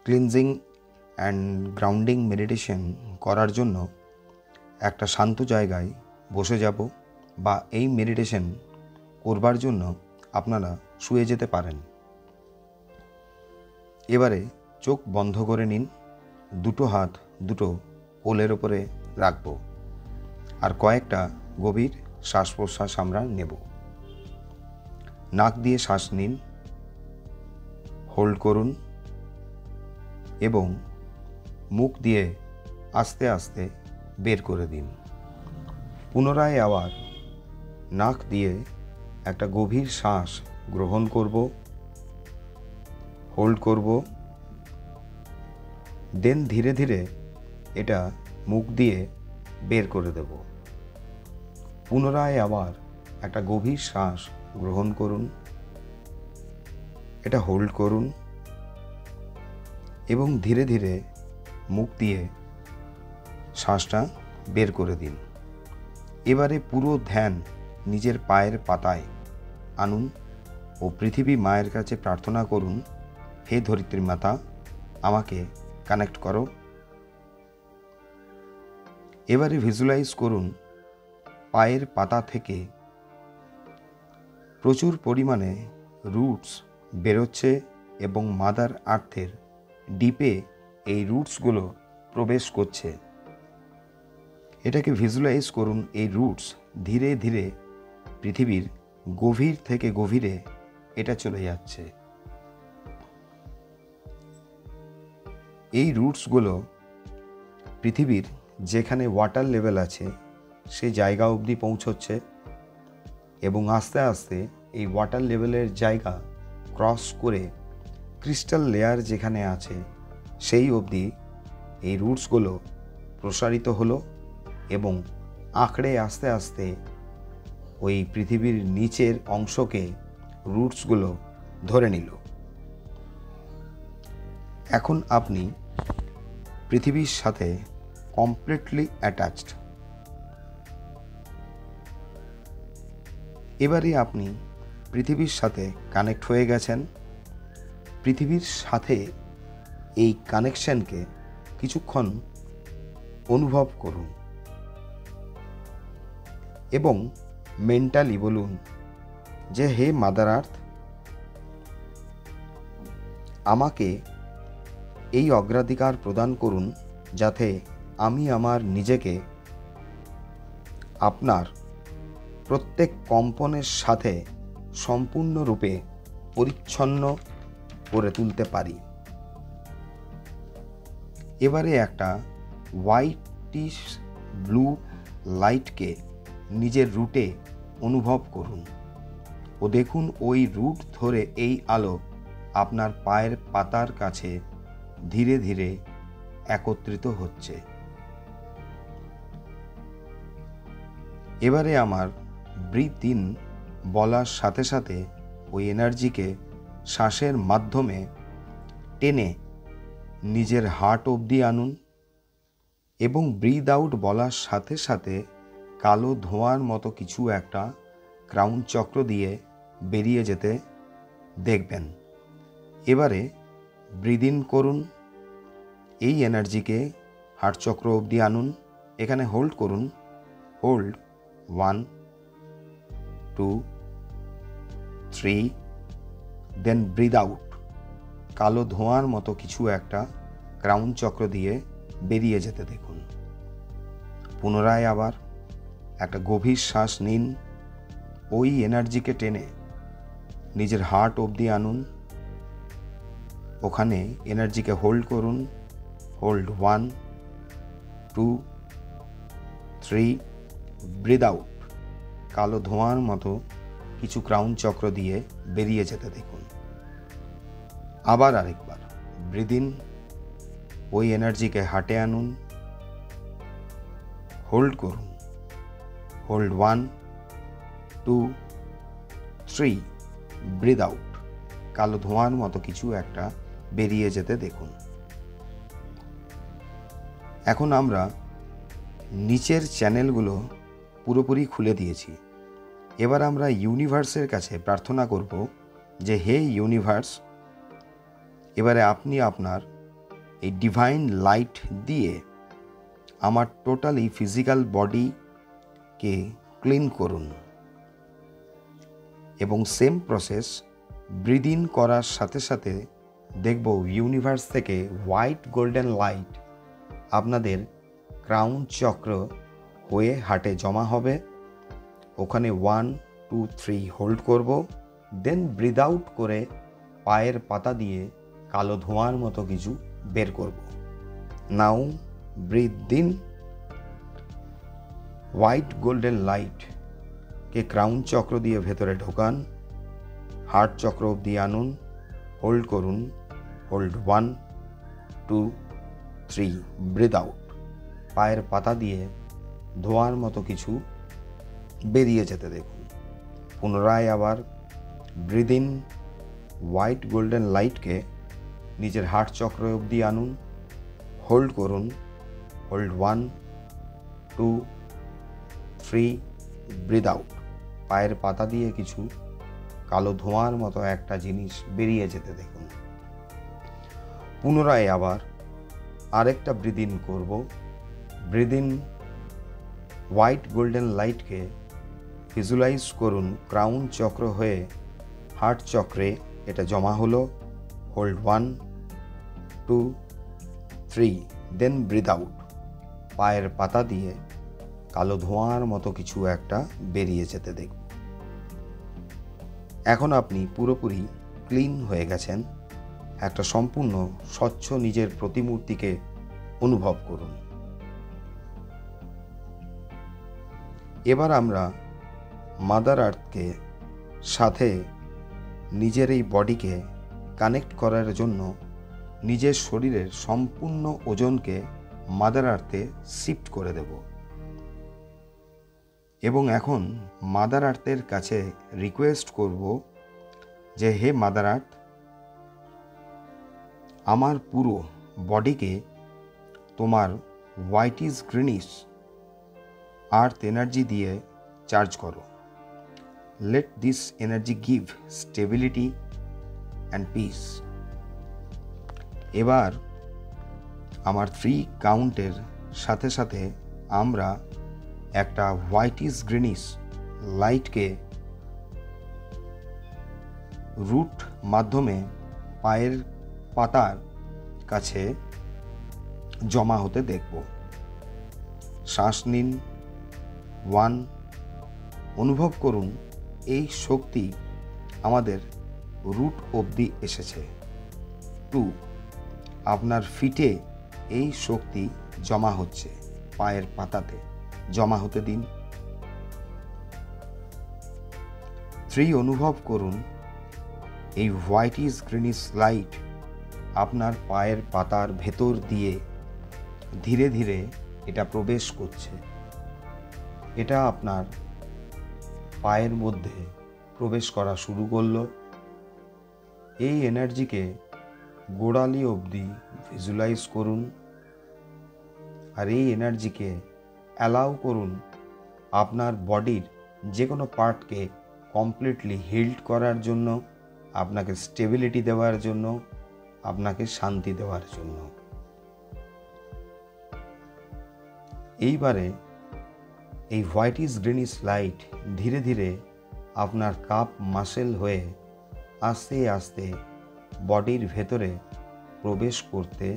Cleansing and grounding meditation করার জন্য একটা শান্ত জায়গায় বসে যাব, বা এই মেডিটেশন করবার জন্য আপনারা শুয়ে যেতে পারেন। এবারে চোখ বন্ধ করে নিন, দুটো হাত দুটো কোলের ওপরে রাখব, আর কয়েকটা গভীর শ্বাস প্রশ্বাস আমরা নেব। নাক দিয়ে শ্বাস নিন, হোল্ড করুন এবং মুখ দিয়ে আস্তে আস্তে বের করে দিন। পুনরায় আবার নাক দিয়ে একটা গভীর শ্বাস গ্রহণ করব, হোল্ড করব, দেন ধীরে ধীরে এটা মুখ দিয়ে বের করে দেব। পুনরায় আবার একটা গভীর শ্বাস গ্রহণ করুন, এটা হোল্ড করুন এবং ধীরে ধীরে মুখ দিয়ে শ্বাসটা বের করে দিন। এবারে পুরো ধ্যান নিজের পায়ের পাতায় আনুন ও পৃথিবী মায়ের কাছে প্রার্থনা করুন, হে ধরিত্রী মাতা, আমাকে কানেক্ট করো। এবারে ভিজুয়ালাইজ করুন পায়ের পাতা থেকে প্রচুর পরিমাণে রুটস বেরোচ্ছে এবং মাদার আর্থের ডিপে এই রুটসগুলো প্রবেশ করছে। এটাকে ভিজুয়ালাইজ করুন, এই রুটস ধীরে ধীরে পৃথিবীর গভীর থেকে গভীরে এটা চলে যাচ্ছে। এই রুটসগুলো পৃথিবীর যেখানে ওয়াটার লেভেল আছে সেই জায়গা অবধি পৌঁছচ্ছে এবং আস্তে আস্তে এই ওয়াটার লেভেলের জায়গা ক্রস করে ক্রিস্টাল লেয়ার যেখানে আছে সেই অবধি এই রুটসগুলো প্রসারিত হলো এবং আঁকড়ে আস্তে আস্তে ওই পৃথিবীর নিচের অংশকে রুটসগুলো ধরে নিল। এখন আপনি পৃথিবীর সাথে কমপ্লিটলি অ্যাটাচড। এবারে আপনি পৃথিবীর সাথে কানেক্ট হয়ে গেছেন। পৃথিবীর সাথে এই কানেকশনকে কিছুক্ষণ অনুভব করুন এবং মেন্টালি বলুন যে, হে মাদার আর্থ, আমাকে এই অগ্রাধিকার প্রদান করুন যাতে আমি আমার নিজেকে আপনার প্রত্যেক কম্পনের সাথে সম্পূর্ণরূপে পরিচ্ছন্ন করে তুলতে পারি। এবারে একটা হোয়াইটিশ ব্লু লাইটকে নিজের রুটে অনুভব করুন ও দেখুন ওই রুট ধরে এই আলো আপনার পায়ের পাতার কাছে ধীরে ধীরে একত্রিত হচ্ছে। এবারে আমার ব্রিথ ইন বলার সাথে সাথে ওই এনার্জিকে শ্বাসের মাধ্যমে টেনে নিজের হার্ট অবধি আনুন এবং ব্রিথ আউট বলার সাথে সাথে কালো ধোঁয়ার মতো কিছু একটা ক্রাউন চক্র দিয়ে বেরিয়ে যেতে দেখবেন। এবারে ব্রিথ ইন করুন, এই এনার্জিকে হার্ট চক্র অবধি আনুন, এখানে হোল্ড করুন, হোল্ড 1 2 3, দেন ব্রিথ আউট। কালো ধোঁয়ার মতো কিছু একটা ক্রাউন চক্র দিয়ে বেরিয়ে যেতে দেখুন। পুনরায় আবার একটা গভীর শ্বাস নিন, ওই এনার্জিকে টেনে নিজের হার্ট অবধি আনুন, ওখানে এনার্জিকে হোল্ড করুন, হোল্ড 1 2 3, ব্রিথ আউট। কালো ধোঁয়ার মতো কিছু ক্রাউন চক্র দিয়ে বেরিয়ে যেতে দেখুন। আবার আরেকবার ব্রিথ ইন, ওই এনার্জিকে হার্টে আনুন, হোল্ড করুন, হোল্ড 1 2 3, ব্রিথ আউট। কালো ধোঁয়ার মতো কিছু একটা বেরিয়ে যেতে দেখুন। এখন আমরা নিচের চ্যানেলগুলো পুরোপুরি খুলে দিয়েছি। এবার আমরা ইউনিভার্সের কাছে প্রার্থনা করব যে, হে ইউনিভার্স, এবারে আপনি আপনার এই ডিভাইন লাইট দিয়ে আমার টোটালি ফিজিক্যাল বডিকে ক্লিন করুন এবং সেম প্রসেস ব্রিদ ইন করার সাথে সাথে দেখব ইউনিভার্স থেকে হোয়াইট গোল্ডেন লাইট আপনাদের ক্রাউন চক্র হয়ে হার্টে জমা হবে। ওখানে 1 2 3 হোল্ড করব, দেন ব্রিদ আউট করে পায়ের পাতা দিয়ে কালো ধোঁয়ার মতো কিছু বের করব। Now breathe in, white golden লাইটকে ক্রাউন চক্র দিয়ে ভেতরে ঢোকান, হার্ট চক্র অবধি আনুন, হোল্ড করুন, হোল্ড 1 2 3, ব্রিদ আউট। পায়ের পাতা দিয়ে ধোঁয়ার মতো কিছু বেরিয়ে যেতে দেখুন। পুনরায় আবার ব্রিদ ইন, হোয়াইট গোল্ডেন লাইটকে নিজের হার্ট চক্র অবধি আনুন, হোল্ড করুন, হোল্ড 1 2 3, ব্রিদ আউট। পায়ের পাতা দিয়ে কিছু কালো ধোঁয়ার মতো একটা জিনিস বেরিয়ে যেতে দেখুন। পুনরায় আবার আরেকটা ব্রিদ ইন করব। ব্রিদ ইন, হোয়াইট গোল্ডেন লাইটকে ভিজুয়ালাইজ করুন ক্রাউন চক্র হয়ে হার্ট চক্রে এটা জমা হলো, হোল্ড 1 2 3, দেন ব্রিদ আউট। পায়ের পাতা দিয়ে কালো ধোঁয়ার মতো কিছু একটা বেরিয়ে যেতে দেখুন। এখন আপনি পুরোপুরি ক্লিন হয়ে গেছেন। একটা সম্পূর্ণ স্বচ্ছ নিজের প্রতিমূর্তিকে অনুভব করুন। এবার আমরা মাদার আর্থকে সাথে নিজের এই বডিকে কানেক্ট করার জন্য নিজের শরীরের সম্পূর্ণ ওজনকে মাদার আর্থে শিফট করে দেব এবং এখন মাদার আর্থের কাছে রিকোয়েস্ট করব যে হে মাদার আর্থ, আমার পুরো বডিকে তোমার হোয়াইটিশ গ্রিনিশ আর্থ এনার্জি দিয়ে চার্জ করো। Let this energy give stability and piece. এবার আমার 3 কাউন্টের সাথে সাথে আমরা একটা হোয়াইটিশ গ্রিনিশ লাইটকে রুট মাধ্যমে পায়ের পাতার কাছে জমা হতে দেখব। শ্বাস নিন, 1, অনুভব করুন এই শক্তি আমাদের রুট অবধি এসেছে। 2, আপনার ফিটে এই শক্তি জমা হচ্ছে, পায়ের পাতাতে জমা হতে দিন। 3, অনুভব করুন এই হোয়াইটিশ গ্রিনিশ লাইট আপনার পায়ের পাতার ভেতর দিয়ে ধীরে ধীরে এটা প্রবেশ করছে। এটা আপনার পায়ের মধ্যে প্রবেশ করা শুরু করলো। এই এনার্জিকে গোড়ালি অবধি ভিজুয়ালাইজ করুন আর এই এনার্জিকে অ্যালাউ করুন আপনার বডির যে কোনো পার্টকে কমপ্লিটলি হিল্ড করার জন্য, আপনাকে স্টেবিলিটি দেওয়ার জন্য, আপনাকে শান্তি দেওয়ার জন্য। এইবারে এই হোয়াইটিশ গ্রিনিশ লাইট ধীরে ধীরে আপনার কাপ মাসেল হয়ে আস্তে আস্তে বডির ভেতরে প্রবেশ করতে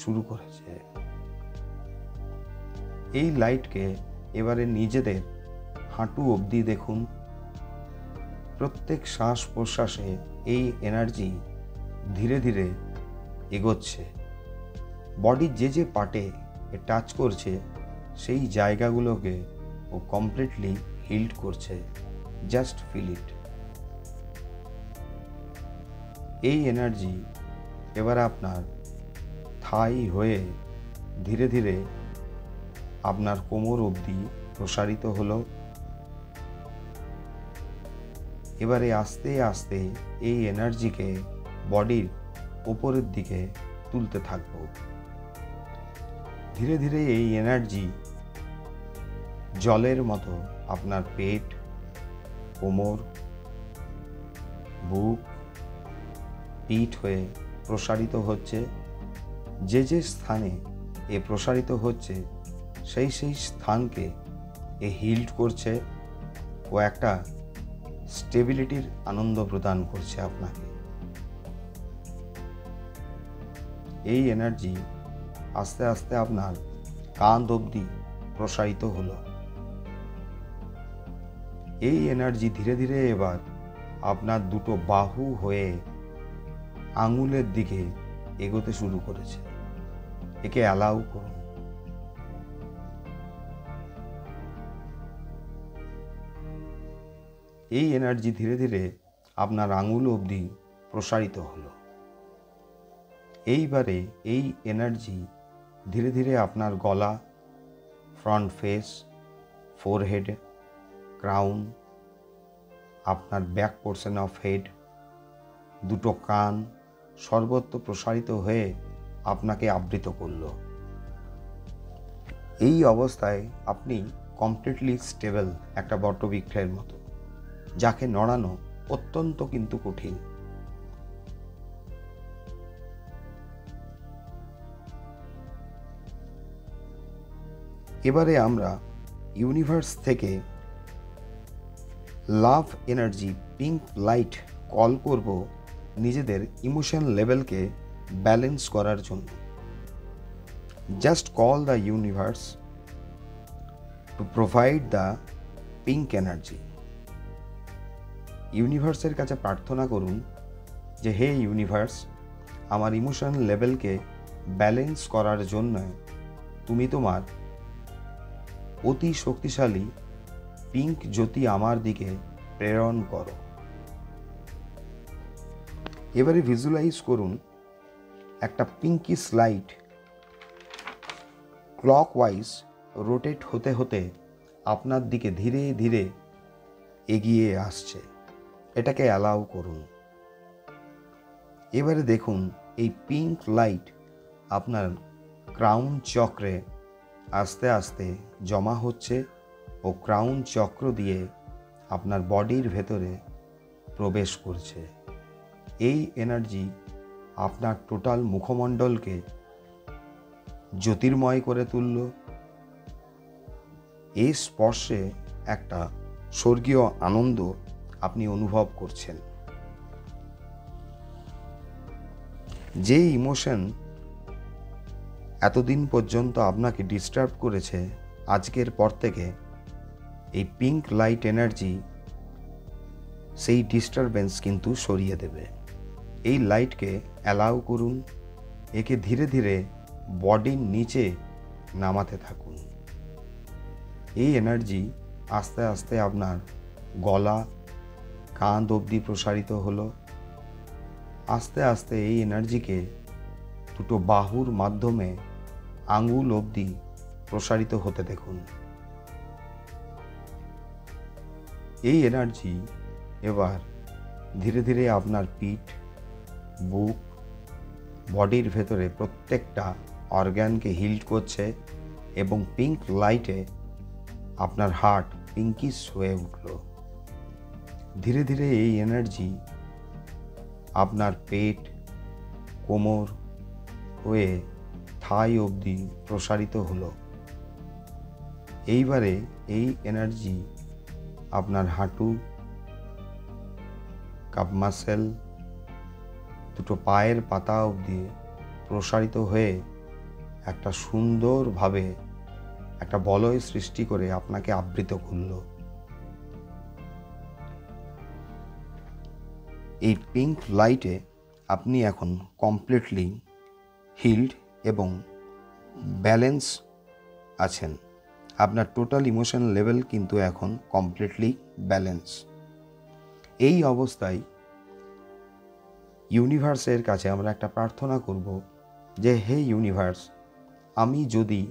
শুরু করেছে। এই লাইটকে এবারে নিজেদের হাঁটু অবধি দেখুন। প্রত্যেক শ্বাস প্রশ্বাসে এই এনার্জি ধীরে ধীরে এগোচ্ছে। বডির যে যে পার্টে টাচ করছে সেই জায়গাগুলোকে ও কমপ্লিটলি হিল্ড করছে। Just feel it. এই এনার্জি এবার আপনার থাই হয়ে ধীরে ধীরে আপনার কোমর অবধি প্রসারিত হলো। এবারে আস্তে আস্তে এই এনার্জিকে বডির উপরের দিকে তুলতে থাকব। ধীরে ধীরে এই এনার্জি জলের মতো আপনার পেট, কোমর, বুক, পিঠ হয়ে প্রসারিত হচ্ছে। যে যে স্থানে এ প্রসারিত হচ্ছে সেই সেই স্থানকে এ হিল্ড করছে ও একটা স্টেবিলিটির আনন্দ প্রদান করছে আপনাকে। এই এনার্জি আস্তে আস্তে আপনার কাঁধ অবধি প্রসারিত হলো। এই এনার্জি ধীরে ধীরে এবার আপনার দুটো বাহু হয়ে আঙুলের দিকে এগোতে শুরু করেছে। একে অ্যালাউ করুন। এই এনার্জি ধীরে ধীরে আপনার আঙুল অবধি প্রসারিত হলো। এইবারে এই এনার্জি ধীরে ধীরে আপনার গলা, ফ্রন্ট ফেস, ফোরহেড, ক্রাউন, আপনার ব্যাক পোর্শন অফ হেড, দুটো কান সর্বত্র প্রসারিত হয়ে আপনাকে আবৃত করল। এই অবস্থায় আপনি কমপ্লিটলি স্টেবল একটা বটবৃক্ষের মতো, যাকে নড়ানো অত্যন্ত কিন্তু কঠিন। এবারে আমরা ইউনিভার্স থেকে লাভ এনার্জি, পিঙ্ক লাইট কল করব নিজেদের ইমোশন লেভেলকে ব্যালেন্স করার জন্য। Just call the universe to provide the pink energy. ইউনিভার্সের কাছে প্রার্থনা করুন যে হে ইউনিভার্স, আমার ইমোশন লেভেলকে ব্যালেন্স করার জন্য তুমি তোমার অতি শক্তিশালী পিঙ্ক জ্যোতি আমার দিকে প্রেরণ করো। এবারে ভিজুয়ালাইজ করুন একটা পিঙ্কিশ লাইট ক্লকওয়াইজ রোটেট হতে হতে আপনার দিকে ধীরে ধীরে এগিয়ে আসছে। এটাকে অ্যালাউ করুন। এবারে দেখুন এই পিঙ্ক লাইট আপনার ক্রাউন চক্রে আস্তে আস্তে জমা হচ্ছে ও ক্রাউন চক্র দিয়ে আপনার বডির ভেতরে প্রবেশ করছে। এই এনার্জি আপনার টোটাল মুখমণ্ডলকে জ্যোতির্ময় করে তুলল। এই স্পর্শে একটা স্বর্গীয় আনন্দ আপনি অনুভব করছেন। যে ইমোশন এতদিন পর্যন্ত আপনাকে ডিস্টার্ব করেছে, আজকের পর থেকে এই পিঙ্ক লাইট এনার্জি সেই ডিস্টারবেন্স কিন্তু সরিয়ে দেবে। এই লাইটকে অ্যালাউ করুন, একে ধীরে ধীরে বডির নিচে নামাতে থাকুন। এই এনার্জি আস্তে আস্তে আপনার গলা, কাঁধ অবধি প্রসারিত হলো। আস্তে আস্তে এই এনার্জিকে দুটো বাহুর মাধ্যমে আঙুল অবধি প্রসারিত হতে দেখুন। এই এনার্জি এবার ধীরে ধীরে আপনার পিঠ, বুক, বডির ভেতরে প্রত্যেকটা অর্গ্যানকে হিল্ড করছে এবং পিঙ্ক লাইটে আপনার হার্ট পিঙ্কিশ হয়ে উঠল। ধীরে ধীরে এই এনার্জি আপনার পেট, কোমর হয়ে থাই অবধি প্রসারিত হলো। এইবারে এই এনার্জি আপনার হাঁটু, কাপ মাসেল, দুটো পায়ের পাতা অবধি প্রসারিত হয়ে একটা সুন্দরভাবে একটা বলয় সৃষ্টি করে আপনাকে আবৃত করল। এই পিঙ্ক লাইটে আপনি এখন কমপ্লিটলি হিল্ড এবং ব্যালেন্স আছেন। আপনার টোটাল ইমোশন লেভেল কিন্তু এখন কমপ্লিটলি ব্যালেন্স। এই অবস্থায় ইউনিভার্সের কাছে আমরা একটা প্রার্থনা করব যে হে ইউনিভার্স, আমি যদি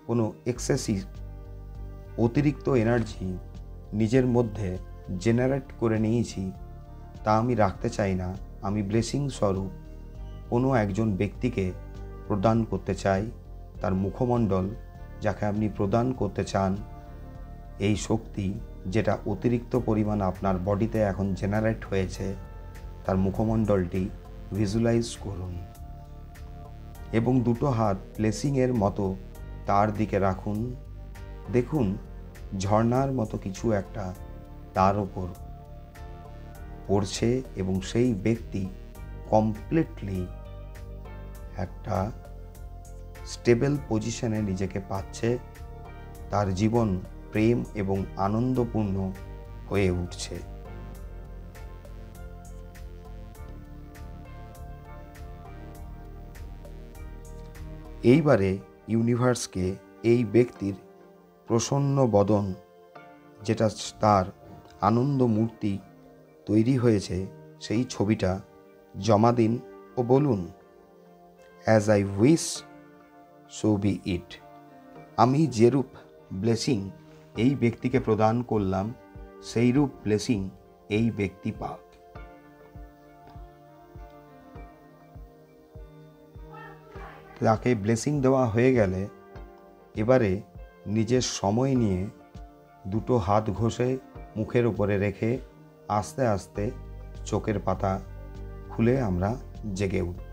কোনো এক্সেসিভ অতিরিক্ত এনার্জি নিজের মধ্যে জেনারেট করে নিয়েছি, তা আমি রাখতে চাই না। আমি ব্লেসিং স্বরূপ কোনো একজন ব্যক্তিকে প্রদান করতে চাই। তার মুখমণ্ডল, যাকে আপনি প্রদান করতে চান, এই শক্তি যেটা অতিরিক্ত পরিমাণ আপনার বডিতে এখন জেনারেট হয়েছে, তার মুখমণ্ডলটি ভিজুয়ালাইজ করুন। এবং দুটো হাত ব্লেসিংয়ের মতো তার দিকে রাখুন। দেখুন ঝর্ণার মতো কিছু একটা তার ওপর পড়ছে এবং সেই ব্যক্তি কমপ্লিটলি একটা স্টেবল পজিশনে নিজেকে পাচ্ছে। তার জীবন প্রেম এবং আনন্দপূর্ণ হয়ে উঠছে। এইবারে ইউনিভার্সকে এই ব্যক্তির প্রসন্ন বদন, যেটা তার আনন্দ মূর্তি তৈরি হয়েছে, সেই ছবিটা জমা দিন ও বলুন, as I wish so be it. আমি যেরূপ ব্লেসিং এই ব্যক্তিকে প্রদান করলাম, সেইরূপ ব্লেসিং এই ব্যক্তি পাক। তাকে ব্লেসিং দেওয়া হয়ে গেলে এবারে নিজের সময় নিয়ে দুটো হাত ঘষে মুখের উপরে রেখে আস্তে আস্তে চোখের পাতা খুলে আমরা জেগে উঠব।